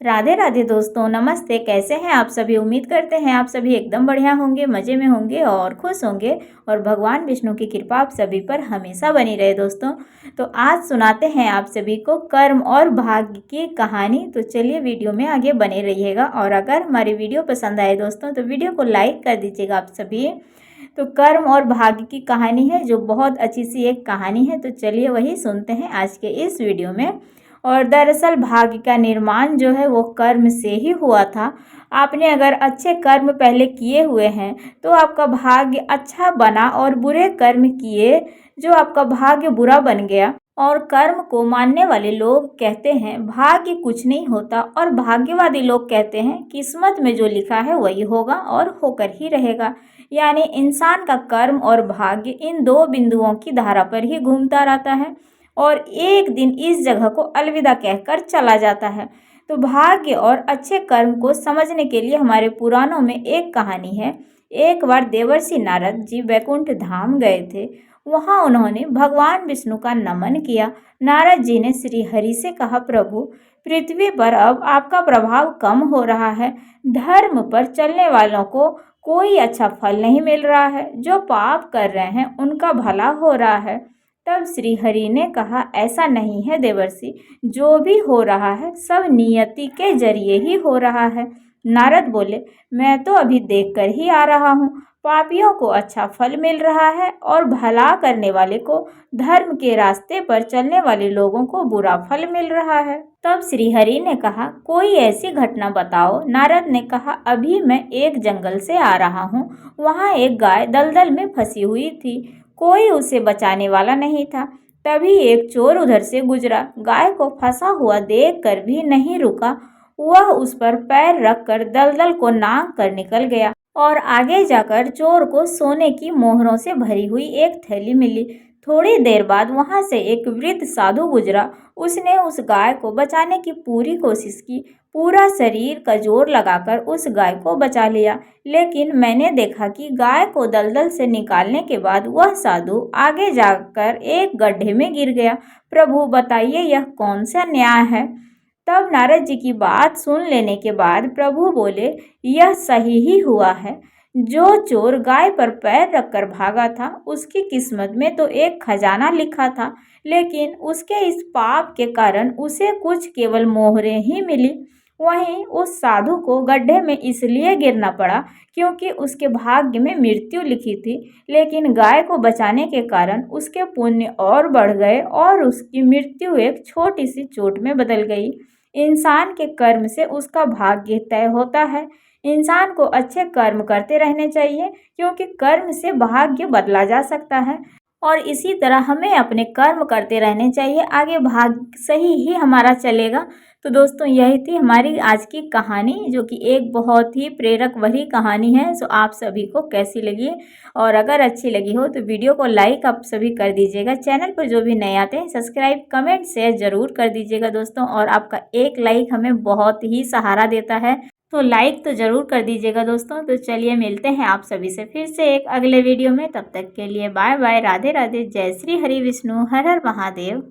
राधे राधे दोस्तों, नमस्ते। कैसे हैं आप सभी? उम्मीद करते हैं आप सभी एकदम बढ़िया होंगे, मज़े में होंगे और खुश होंगे और भगवान विष्णु की कृपा आप सभी पर हमेशा बनी रहे दोस्तों। तो आज सुनाते हैं आप सभी को कर्म और भाग्य की कहानी। तो चलिए वीडियो में आगे बने रहिएगा और अगर हमारी वीडियो पसंद आए दोस्तों तो वीडियो को लाइक कर दीजिएगा आप सभी। तो कर्म और भाग्य की कहानी है जो बहुत अच्छी सी एक कहानी है। तो चलिए वही सुनते हैं आज के इस वीडियो में। और दरअसल भाग्य का निर्माण जो है वो कर्म से ही हुआ था। आपने अगर अच्छे कर्म पहले किए हुए हैं तो आपका भाग्य अच्छा बना और बुरे कर्म किए जो आपका भाग्य बुरा बन गया। और कर्म को मानने वाले लोग कहते हैं भाग्य कुछ नहीं होता और भाग्यवादी लोग कहते हैं किस्मत में जो लिखा है वही होगा और होकर ही रहेगा। यानी इंसान का कर्म और भाग्य इन दो बिंदुओं की धारा पर ही घूमता रहता है और एक दिन इस जगह को अलविदा कहकर चला जाता है। तो भाग्य और अच्छे कर्म को समझने के लिए हमारे पुराणों में एक कहानी है। एक बार देवर्षि नारद जी वैकुंठ धाम गए थे। वहाँ उन्होंने भगवान विष्णु का नमन किया। नारद जी ने श्री हरि से कहा, प्रभु पृथ्वी पर अब आपका प्रभाव कम हो रहा है। धर्म पर चलने वालों को कोई अच्छा फल नहीं मिल रहा है। जो पाप कर रहे हैं उनका भला हो रहा है। तब श्री हरि ने कहा, ऐसा नहीं है देवर्षि, जो भी हो रहा है सब नियति के जरिए ही हो रहा है। नारद बोले, मैं तो अभी देखकर ही आ रहा हूँ। पापियों को अच्छा फल मिल रहा है और भला करने वाले को, धर्म के रास्ते पर चलने वाले लोगों को बुरा फल मिल रहा है। तब श्री हरि ने कहा, कोई ऐसी घटना बताओ। नारद ने कहा, अभी मैं एक जंगल से आ रहा हूँ। वहाँ एक गाय दलदल में फंसी हुई थी। कोई उसे बचाने वाला नहीं था। तभी एक चोर उधर से गुजरा। गाय को फंसा हुआ देखकर भी नहीं रुका। वह उस पर पैर रखकर दलदल को नांग कर निकल गया और आगे जाकर चोर को सोने की मोहरों से भरी हुई एक थैली मिली। थोड़ी देर बाद वहां से एक वृद्ध साधु गुजरा। उसने उस गाय को बचाने की पूरी कोशिश की। पूरा शरीर का जोर लगाकर उस गाय को बचा लिया। लेकिन मैंने देखा कि गाय को दलदल से निकालने के बाद वह साधु आगे जाकर एक गड्ढे में गिर गया। प्रभु बताइए यह कौन सा न्याय है? तब नारद जी की बात सुन लेने के बाद प्रभु बोले, यह सही ही हुआ है। जो चोर गाय पर पैर रखकर भागा था उसकी किस्मत में तो एक खजाना लिखा था, लेकिन उसके इस पाप के कारण उसे कुछ केवल मोहरें ही मिली। वहीं उस साधु को गड्ढे में इसलिए गिरना पड़ा क्योंकि उसके भाग्य में मृत्यु लिखी थी, लेकिन गाय को बचाने के कारण उसके पुण्य और बढ़ गए और उसकी मृत्यु एक छोटी सी चोट में बदल गई। इंसान के कर्म से उसका भाग्य तय होता है। इंसान को अच्छे कर्म करते रहने चाहिए क्योंकि कर्म से भाग्य बदला जा सकता है और इसी तरह हमें अपने कर्म करते रहने चाहिए। आगे भाग्य सही ही हमारा चलेगा। तो दोस्तों यही थी हमारी आज की कहानी जो कि एक बहुत ही प्रेरक भरी कहानी है। सो आप सभी को कैसी लगी और अगर अच्छी लगी हो तो वीडियो को लाइक आप सभी कर दीजिएगा। चैनल पर जो भी नए आते हैं सब्सक्राइब कमेंट शेयर ज़रूर कर दीजिएगा दोस्तों। और आपका एक लाइक हमें बहुत ही सहारा देता है, तो लाइक तो ज़रूर कर दीजिएगा दोस्तों। तो चलिए मिलते हैं आप सभी से फिर से एक अगले वीडियो में। तब तक के लिए बाय बाय, राधे राधे, जय श्री हरि विष्णु, हर हर महादेव।